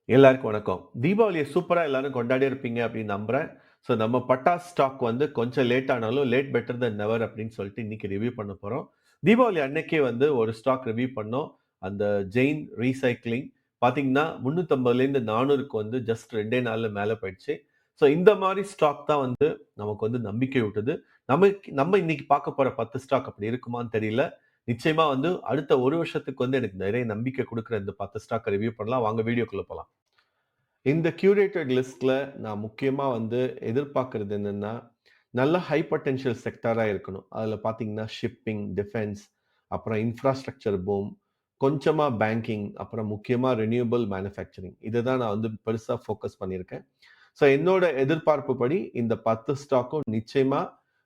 எல்லாருக்கும் வணக்கம். தீபாவளிய சூப்பரா எல்லாரும் கொண்டாடி இருப்பீங்க அப்படின்னு நம்புறேன். ஸோ நம்ம பட்டாஸ் ஸ்டாக் வந்து கொஞ்சம் லேட் ஆனாலும் லேட் பெட்டர் தென் நெவர் அப்படின்னு சொல்லிட்டு இன்னைக்கு ரிவ்யூ பண்ண போறோம். தீபாவளி அன்னைக்கே வந்து ஒரு ஸ்டாக் ரிவ்யூ பண்ணோம். அந்த ஜெயின் ரீசைக்ளிங் பார்த்தீங்கன்னா 350லேருந்து 400க்கு வந்து ஜஸ்ட் 2 நாள்ல மேல போயிடுச்சு. ஸோ இந்த மாரி ஸ்டாக் தான் வந்து நமக்கு வந்து நம்பிக்கை ஊட்டுது. நம்ம இன்னைக்கு பார்க்க போற 10 ஸ்டாக் அப்படி இருக்குமான்னு தெரியல. நிச்சயமா வந்து அடுத்த 1 வருஷத்துக்கு வந்து எனக்கு நிறைய நம்பிக்கை குடுக்குற இந்த 10 ஸ்டாக்க ரிவ்யூ பண்ணலாம். வாங்க வீடியோக்குள்ள போலாம். இந்த கியூரேட்டட் லிஸ்ட்ல நான் முக்கியமா வந்து எதிர்பார்க்கிறது என்னன்னா, நல்ல ஹை பொட்டன்ஷியல் செக்டாரா இருக்கணும். அதுல பார்த்தீங்கன்னா, ஷிப்பிங், டிஃபென்ஸ், அப்புறம் இன்ஃப்ராஸ்ட்ரக்சர் பூம், கொஞ்சமா பேங்கிங், அப்புறம் முக்கியமா ரினியூவபிள் மேனுஃபேக்சரிங். இதுதான் நான் வந்து பெருசா ஃபோக்கஸ் பண்ணியிருக்கேன். ஸோ என்னோட எதிர்பார்ப்புப்படி இந்த 10 ஸ்டாக்கும் நிச்சயமா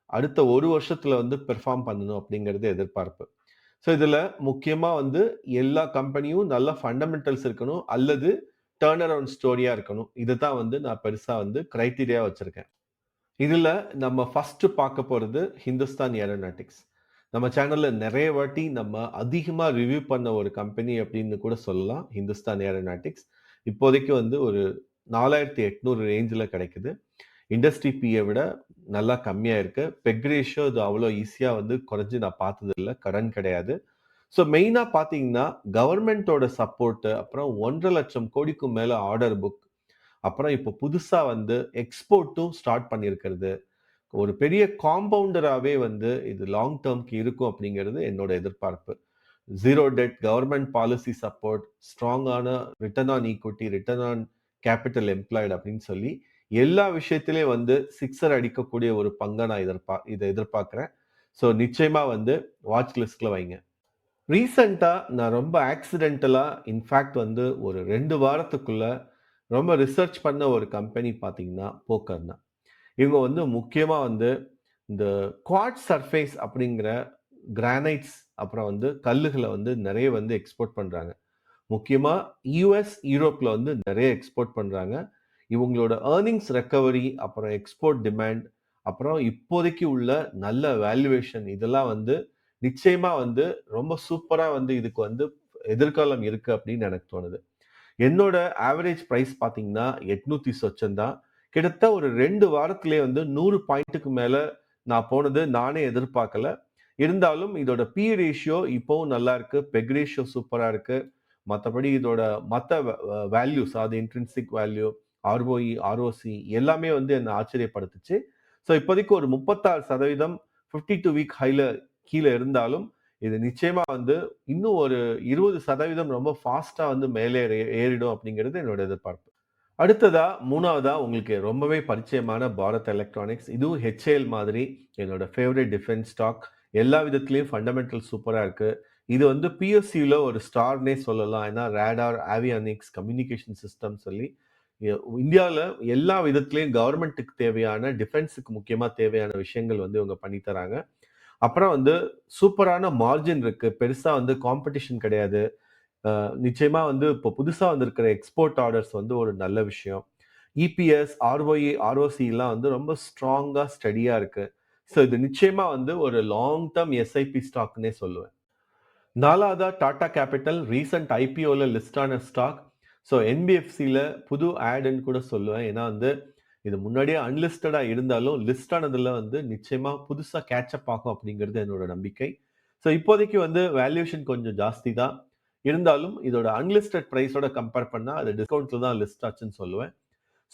அடுத்த 1 வருஷத்துல வந்து பெர்ஃபார்ம் பண்ணணும் அப்படிங்கிறது எதிர்பார்ப்பு. ஸோ இதுல முக்கியமா வந்து எல்லா கம்பெனியும் நல்ல ஃபண்டமெண்டல்ஸ் இருக்கணும் அல்லது டர்ன் அரவுண்ட் ஸ்டோரியா இருக்கணும். இதுதான் வந்து நான் பெருசா வந்து கிரைட்டீரியா வச்சிருக்கேன். இதுல நம்ம ஃபர்ஸ்ட் பார்க்க போறது ஹிந்துஸ்தான் ஏரோநாட்டிக்ஸ். நம்ம சேனல்ல நிறைய வாட்டி நம்ம அதிகமா ரிவ்யூ பண்ண ஒரு கம்பெனி அப்படின்னு கூட சொல்லலாம் ஹிந்துஸ்தான் ஏரோநாட்டிக்ஸ். இப்போதைக்கு வந்து ஒரு 4800 ரேஞ்சில கிடைக்குது. இண்டஸ்ட்ரி பியை விட நல்லா கம்மியா இருக்கு. பெக் ரேஷியோ இது அவ்வளோ ஈஸியா வந்து குறைஞ்சு நான் பார்த்தது இல்ல. கடன் கிடையாது. ஸோ மெயினா பார்த்தீங்கன்னா, கவர்மெண்ட்டோட சப்போர்ட், அப்புறம் 1,50,000 கோடிக்கும் மேல ஆர்டர் புக், அப்புறம் இப்போ புதுசா வந்து எக்ஸ்போர்ட்டும் ஸ்டார்ட் பண்ணியிருக்கிறது. ஒரு பெரிய காம்பவுண்டராவே வந்து இது லாங் டெர்ம்க்கு இருக்கும் அப்படிங்கிறது என்னோட எதிர்பார்ப்பு. Zero debt, government policy support, ஸ்ட்ராங்கான return on equity, return on capital employed அப்படின்னு சொல்லி எல்லா விஷயத்திலயும் வந்து சிக்ஸர் அடிக்கக்கூடிய ஒரு பங்கை நான் இதை எதிர்பார்க்கிறேன். ஸோ நிச்சயமா வந்து வாட்ச் லிஸ்ட்ல வைங்க. ரீசெண்டா நான் ரொம்ப ஆக்சிடென்டலா இன்ஃபேக்ட் வந்து ஒரு 2 வாரத்துக்குள்ள ரொம்ப ரிசர்ச் பண்ண ஒரு கம்பெனி பார்த்தீங்கன்னா, போக்கர்னா. இவங்க வந்து முக்கியமா வந்து இந்த குவார்ட்ஸ் சர்ஃபேஸ் அப்படிங்கிற கிரானைட்ஸ் அப்புறம் வந்து கல்லுகள வந்து நிறைய வந்து எக்ஸ்போர்ட் பண்றாங்க. முக்கியமா யுஎஸ், யூரோப்ல வந்து நிறைய எக்ஸ்போர்ட் பண்றாங்க. இவங்களோட ஏர்னிங்ஸ் ரெக்கவரி, அப்புறம் எக்ஸ்போர்ட் டிமாண்ட், அப்புறம் இப்போதைக்கு உள்ள நல்ல வேல்யூவேஷன் இதெல்லாம் வந்து நிச்சயமா வந்து ரொம்ப சூப்பரா வந்து இதுக்கு வந்து எதிர்காலம் இருக்கு அப்படின்னு எனக்கு தோணுது. என்னோட ஆவரேஜ் பிரைஸ் பார்த்தீங்கன்னா 800 சொச்சம் தான். கிட்டத்தட்ட ஒரு 2 வாரத்திலேயே வந்து 100 பாயிண்ட்டுக்கு மேல நான் போனது நானே எதிர்பார்க்கல. இருந்தாலும் இதோட பி ரேஷியோ இப்பவும் நல்லா இருக்கு. பெக் ரேஷியோ சூப்பரா இருக்கு. மத்தபடி இதோட மத்த வேல்யூஸ் அது இன்ட்ரின்சிக் வேல்யூ, ஆர்ஓஇ, ஆர்ஓசி எல்லாமே வந்து என்ன ஆச்சரியப்படுத்துச்சு. ஸோ இப்போதைக்கு ஒரு 36% 52 வீக் ஹைல கீழ இருந்தாலும், இது நிச்சயமா வந்து இன்னும் ஒரு 20% ரொம்ப ஃபாஸ்ட்டா வந்து மேலே ஏறிடும் அப்படிங்கிறது என்னோட எதிர்பார்ப்பு. அடுத்ததா 3வதா உங்களுக்கு ரொம்பவே பரிச்சயமான பாரத் எலக்ட்ரானிக்ஸ். இதுவும் ஹெச்ஏஎல் மாதிரி என்னோட ஃபேவரைட் டிஃபென்ஸ் ஸ்டாக். எல்லா விதத்திலயும் ஃபண்டமெண்டல் சூப்பரா இருக்கு. இது வந்து பிஎஸ்யூல ஒரு ஸ்டார்னே சொல்லலாம். ஏன்னா ரேடார், ஆவியானிக்ஸ், கம்யூனிகேஷன் சிஸ்டம் சொல்லி இந்தியால எல்லா விதத்திலயும் கவர்மெண்ட்டுக்கு தேவையான டிஃபென்ஸுக்கு முக்கியமா தேவையான விஷயங்கள் வந்து இவங்க பண்ணி தராங்க. அப்புறம் வந்து சூப்பரான மார்ஜின் இருக்கு. பெருசா வந்து காம்படிஷன் கிடையாது. நிச்சயமா வந்து இப்போ புதுசா வந்திருக்கிற எக்ஸ்போர்ட் ஆர்டர்ஸ் வந்து ஒரு நல்ல விஷயம். இபிஎஸ், ஆர்ஓஇ, ஆர்ஓசிலாம் வந்து ரொம்ப ஸ்ட்ராங்கா, ஸ்டடியா இருக்கு. ஸோ இது நிச்சயமா வந்து ஒரு லாங் டர்ம் எஸ்ஐபி ஸ்டாக்னே சொல்லுவேன். 4வதா டாடா கேபிட்டல் ரீசெண்ட் ஐபிஓல லிஸ்ட் ஆன ஸ்டாக். ஸோ என்பிஎஃப்சில புது ஆட்ன்னு கூட சொல்லுவேன். ஏன்னா வந்து இது முன்னாடியே அன்லிஸ்டடா இருந்தாலும் லிஸ்ட் ஆனதுல வந்து நிச்சயமா புதுசா கேட்சப் ஆகும் அப்படிங்கிறது என்னோட நம்பிக்கை. ஸோ இப்போதைக்கு வந்து வேல்யூஷன் கொஞ்சம் ஜாஸ்தி தான். இருந்தாலும் இதோட அன்லிஸ்டட் பிரைஸோட கம்பேர் பண்ணா அது டிஸ்கவுண்ட்ல தான் லிஸ்ட் ஆச்சுன்னு சொல்லுவேன்.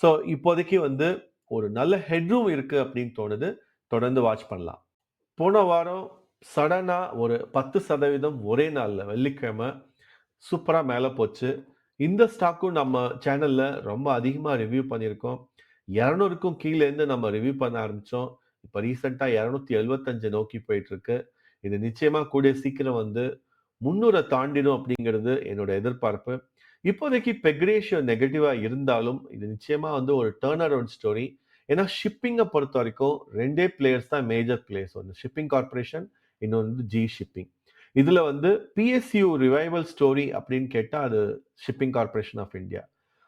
ஸோ இப்போதைக்கு வந்து ஒரு நல்ல ஹெட்ரூம் இருக்கு அப்படின்னு தோணுது. தொடர்ந்து வாட்ச் பண்ணலாம். போன வாரம் சடனா ஒரு 10% ஒரே நாள்ல வெள்ளிக்கிழமை சூப்பரா மேல போச்சு. இந்த ஸ்டாக்கும் நம்ம சேனல்ல ரொம்ப அதிகமா ரிவ்யூ பண்ணியிருக்கோம். 200க்கும் கீழ இருந்து நம்ம ரிவ்யூ பண்ண ஆரம்பிச்சோம். இப்ப ரீசென்ட்டா 275 நோக்கி போயிட்டு இருக்கு. இது நிச்சயமா கூடிய சீக்கிரம் வந்து 300 தாண்டிடும் அப்படிங்கிறது என்னோட எதிர்பார்ப்பு. இப்போதைக்கு பெக் ரேஷியோ நெகட்டிவா இருந்தாலும், இது நிச்சயமா வந்து ஒரு டர்ன் அரவுண்ட் ஸ்டோரி. ஏன்னா ஷிப்பிங்க பொறுத்தவரைக்கும் 2 பிளேயர்ஸ் தான் மேஜர் பிளேயர்ஸ். ஒண்ணு ஷிப்பிங் கார்ப்பரேஷன், இன்னொன்னு வந்து ஜி ஷிப்பிங். இதுல வந்து பிஎஸ்யூ ரிவைவல் ஸ்டோரி அப்படின்னு கேட்டா அது ஷிப்பிங் கார்ப்பரேஷன் ஆஃப் இந்தியா.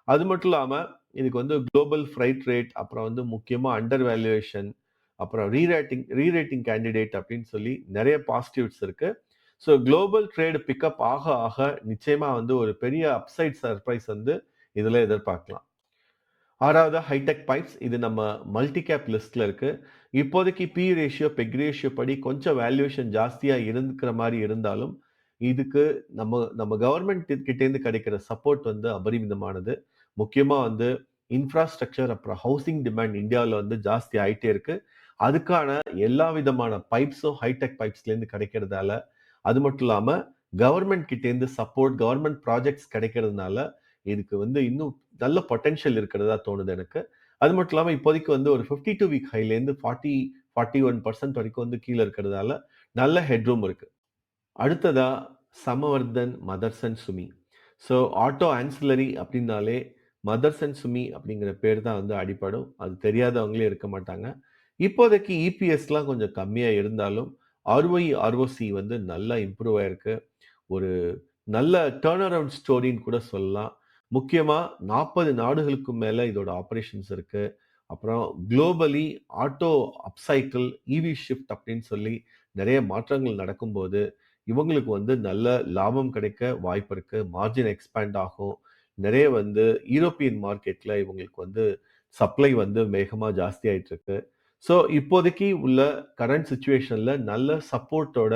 அது மட்டும் இல்லாம இதுக்கு வந்து குளோபல் ஃப்ரைட் ரேட், அப்புறம் வந்து முக்கியமா அண்டர் வேல்யூவேஷன், அப்புறம் ரீரேட்டிங் கேண்டிடேட் அப்படின்னு சொல்லி நிறைய பாசிட்டிவ்ஸ் இருக்கு. ஸோ குளோபல் ட்ரேட் பிக்கப் ஆக ஆக நிச்சயமா வந்து ஒரு பெரிய அப்சைட் சர்ப்ரைஸ் வந்து இதுல எதிர்பார்க்கலாம். 6வது ஹைடெக் பைப்ஸ். இது நம்ம மல்டி கேப் லிஸ்ட்ல இருக்கு. இப்போதைக்கு பி ரேஷியோ, பெக் ரேஷியோ படி கொஞ்சம் வேல்யூவேஷன் ஜாஸ்தியா இருக்கிற மாரி இருந்தாலும், இதுக்கு நம்ம நம்ம கவர்ன்மெண்ட் கிட்டேருந்து கிடைக்கிற சப்போர்ட் வந்து அபரிமிதமானது. முக்கியமா வந்து இன்ஃப்ராஸ்ட்ரக்சர் அப்புறம் ஹவுசிங் டிமாண்ட் இந்தியாவுல வந்து ஜாஸ்தி ஆயிட்டே இருக்கு. அதுக்கான எல்லா விதமான பைப்ஸும் ஹைடெக் பைப்ஸ்லேருந்து கிடைக்கிறதால, அது மட்டும் இல்லாம கவர்ன்மெண்ட் கிட்டேருந்து சப்போர்ட், கவர்ன்மெண்ட் ப்ராஜெக்ட்ஸ் கிடைக்கிறதுனால, இதுக்கு வந்து இன்னும் நல்ல பொட்டன்ஷியல் இருக்கிறதா தோணுது எனக்கு. அது மட்டும் இல்லாம இப்போதைக்கு வந்து ஒரு 52 வீக் ஹைலேருந்து 40, 41% வரைக்கும் வந்து கீழ இருக்கிறதால, நல்ல ஹெட்ரூம் இருக்கு. அடுத்ததா Samvardhan, Motherson Sumi. So auto ancillary அப்படின்னாலே மதர்சன் சுமி அப்படிங்கிற பேர் தான் வந்து அடிபடும். அது தெரியாதவங்களே இருக்க மாட்டாங்க. இப்போதைக்கு இபிஎஸ்லாம் கொஞ்சம் கம்மியா இருந்தாலும், ஆர்ஒஇ, ஆர்ஓசி வந்து நல்லா இம்ப்ரூவ் ஆயிருக்கு. ஒரு நல்ல டர்ன் அரவுண்ட் ஸ்டோரின்னு கூட சொல்லலாம். முக்கியமா 40 நாடுகளுக்கு மேல இதோட ஆப்பரேஷன்ஸ் இருக்கு. அப்புறம் globally auto upcycle, EV shift அப்படின்னு சொல்லி நெறைய மாற்றங்கள் நடக்கும்போது, இவங்களுக்கு வந்து நல்ல லாபம் கிடைக்க வாய்ப்பு இருக்கு. மார்ஜின் எக்ஸ்பேண்ட் ஆகும். நெறைய வந்து யூரோப்பியன் மார்க்கெட்ல இவங்களுக்கு வந்து சப்ளை வந்து வேகமா ஜாஸ்தி ஆயிட்டு இருக்கு. ஸோ இப்போதைக்கு உள்ள கரண்ட் சிச்சுவேஷன்ல நல்ல சப்போர்ட்டோட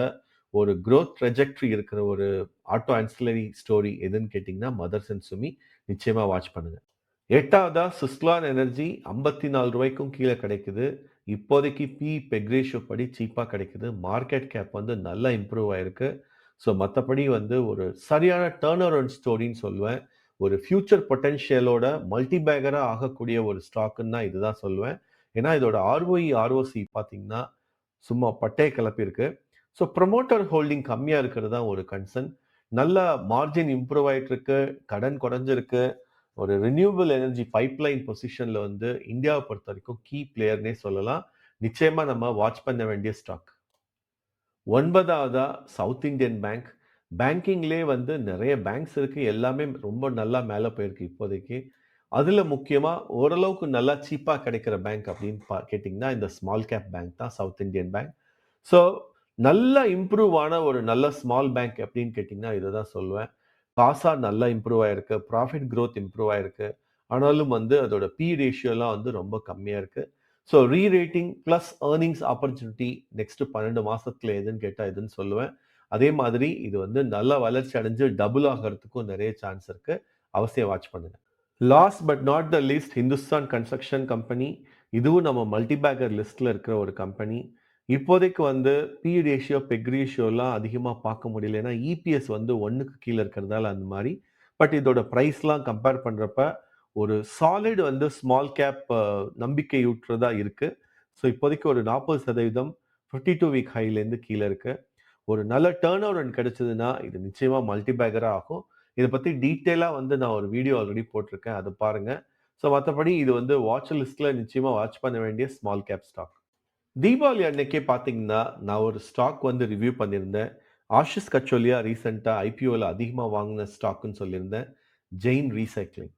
ஒரு குரோத் ட்ரெஜெக்டரி இருக்கிற ஒரு ஆட்டோ ஆன்சிலரி ஸ்டோரி எதுன்னு கேட்டிங்கன்னா, மதர்ஸ் அண்ட் சுமி. நிச்சயமா வாட்ச் பண்ணுங்க. 8வதா சுஸ்லான் எனர்ஜி ரூ. 54க்கும் கீழ கிடைக்குது. இப்போதைக்கு பெக் ரேஷியோ படி சீப்பா கிடைக்குது. மார்க்கெட் கேப் வந்து நல்லா இம்ப்ரூவ் ஆயிருக்கு. ஸோ மத்தபடி வந்து ஒரு சரியான டர்ன் அரவுண்ட் ஸ்டோரின்னு சொல்லுவேன். ஒரு ஃபியூச்சர் பொட்டன்ஷியலோட மல்டி பேக்கரா ஆகக்கூடிய ஒரு ஸ்டாக்குன்னு தான் இதுதான் சொல்லுவேன். ஏன்னா இதோட ஆர்ஓஇ, ஆர்ஓசி பார்த்தீங்கன்னா, சும்மா பட்டைய கிளப்பியிருக்கு. ஸோ ப்ரமோட்டர் ஹோல்டிங் கம்மியா இருக்கிறது தான் ஒரு கன்சர்ன். நல்ல மார்ஜின் இம்ப்ரூவ் ஆயிட்டு இருக்கு. கடன் குறைஞ்சிருக்கு. ஒரு ரினியூவபிள் எனர்ஜி பைப்லைன் பொசிஷன்ல வந்து இந்தியாவை பொறுத்த வரைக்கும் கீ பிளேயர்னே சொல்லலாம். நிச்சயமா நம்ம வாட்ச் பண்ண வேண்டிய ஸ்டாக். 9வதா சவுத் இந்தியன் பேங்க். பேங்கிங்லேயே வந்து நிறைய பேங்க்ஸ் இருக்கு. எல்லாமே ரொம்ப நல்லா மேல போயிருக்கு இப்போதைக்கு. அதுல முக்கியமா ஓரளவுக்கு நல்லா சீப்பா கிடைக்கிற பேங்க் அப்படின்னு கேட்டிங்கன்னா, இந்த ஸ்மால் கேப் பேங்க் தான் சவுத் இந்தியன் பேங்க். ஸோ நல்லா இம்ப்ரூவ் ஆன ஒரு நல்ல ஸ்மால் பேங்க் அப்படின்னு கேட்டிங்கன்னா, இதுதான் சொல்லுவேன். காசா நல்லா இம்ப்ரூவ் ஆயிருக்கு. ப்ராஃபிட் குரோத் இம்ப்ரூவ் ஆயிருக்கு. ஆனாலும் வந்து அதோட பி ரேஷியோலாம் வந்து ரொம்ப கம்மியா இருக்கு. So rating plus earnings opportunity next 12 மாசத்துல எதுன்னு கேட்டா இதுன்னு சொல்லுவேன். அதே மாதிரி இது வந்து நல்லா வளர்ச்சி அடைஞ்சு டபுள் ஆகறதுக்கும் நிறைய சான்ஸ் இருக்கு. அவசியம் வாட்ச் பண்ணுங்க. Last but not the least Hindustan construction company. இதுவும் நம்ம மல்டி பேக்கர் லிஸ்ட்ல இருக்கிற ஒரு கம்பெனி. இப்போதைக்கு வந்து பி ரேஷியோ, பெக் ரேஷியோலாம் அதிகமா பார்க்க முடியல. ஏன்னா இபிஎஸ் வந்து 1க்கு கீழ இருக்கிறதால அந்த மாரி. பட் இதோட பிரைஸ்லாம் கம்பேர் பண்றப்ப ஒரு சாலிட் வந்து ஸ்மால் கேப் நம்பிக்கையூட்டுறதா இருக்கு. ஸோ இப்போதைக்கு ஒரு 40% 52 வீக் ஹைலேருந்து கீழ இருக்கு. ஒரு நல்ல டர்ன் அரவுண்ட் கிடைச்சதுன்னா, இது நிச்சயமா மல்டி பேக்கரா ஆகும். இத பத்தி டீட்டெயிலா வந்து நான் ஒரு வீடியோ ஆல்ரெடி போட்டிருக்கேன். அத பாருங்க. ஸோ மத்தபடி இது வந்து வாட்ச் லிஸ்ட்ல நிச்சயமா வாட்ச் பண்ண வேண்டிய ஸ்மால் கேப் ஸ்டாக். தீபாவளி அன்னைக்கே பார்த்தீங்கன்னா, நான் ஒரு ஸ்டாக் வந்து ரிவ்யூ பண்ணியிருந்தேன். ஆஷிஷ் கச்சோலியா ரீசென்ட்டா ஐபிஓல அதிகமா வாங்குன ஸ்டாக்ன்னு சொல்லியிருந்தேன். ஜெயின் ரீசைக்ளிங்.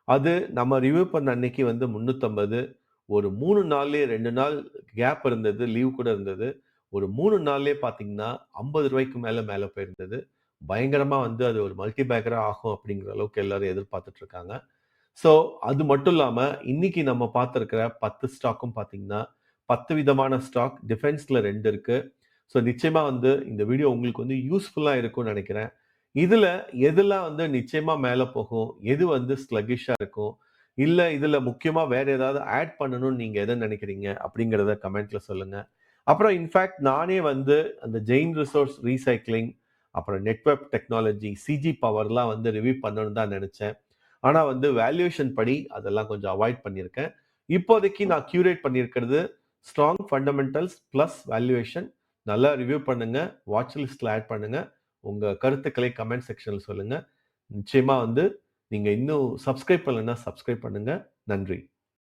அது நம்ம ரிவ்யூ பண்ண அன்னைக்கு வந்து 350. ஒரு 3 நாள்லயே 2 நாள் கேப் இருந்தது. லீவ் கூட இருந்தது. ஒரு 3 நாள்லயே பார்த்தீங்கன்னா, ரூ. 50க்கு மேல மேல போயிருந்தது. பயங்கரமா வந்து அது ஒரு மல்டி பேக்கரா ஆகும் அப்படிங்கிற அளவுக்கு எல்லாரும் எதிர்பார்த்துட்டு இருக்காங்க. ஸோ, அது மட்டும் இல்லாம, இன்னைக்கு நம்ம பார்த்திருக்கிற 10 ஸ்டாக்கும் பார்த்தீங்கன்னா, 10 விதமான ஸ்டாக். டிஃபென்ஸ்ல 2 இருக்கு. ஸோ, நிச்சயமா வந்து இந்த வீடியோ உங்களுக்கு வந்து யூஸ்ஃபுல்லா இருக்கும்னு நெனைக்கிறேன். இதுல எதெல்லாம் வந்து நிச்சயமா மேல போகும்? எது வந்து ஸ்லக்கிஷ்ஷா இருக்கும்? இல்ல இதுல முக்கியமா வேற ஏதாவது ஆட் பண்ணணும்னு நீங்க எத நெனைக்கிறீங்க? அப்படிங்கிறத கமெண்ட்ல சொல்லுங்க. அப்புறம் இன்ஃபாக்ட் நானே வந்து அந்த ஜெயின் ரிசோர்ஸ் ரீசைக்ளிங், அப்புறம் நெட்வொர்க் டெக்னாலஜி, சிஜி பவர்லாம் வந்து ரிவ்யூ பண்ணணும்னு தான் நெனைச்சேன். ஆனா வந்து வேல்யூவேஷன் படி அதெல்லாம் கொஞ்சம் அவாய்ட் பண்ணியிருக்கேன். இப்போதைக்கு நான் கியூரேட் பண்ணியிருக்கிறது ஸ்ட்ராங் ஃபண்டமெண்டல்ஸ் பிளஸ் வேல்யூவேஷன். நல்லா ரிவ்யூ பண்ணுங்க. வாட்ச் லிஸ்ட்ல ஆட் பண்ணுங்க. உங்க கருத்துக்களை கமெண்ட் செக்ஷன்ல சொல்லுங்க. நிச்சயமா வந்து நீங்க இன்னும் சப்ஸ்கிரைப் பண்ணலன்னா சப்ஸ்கிரைப் பண்ணுங்க. நன்றி.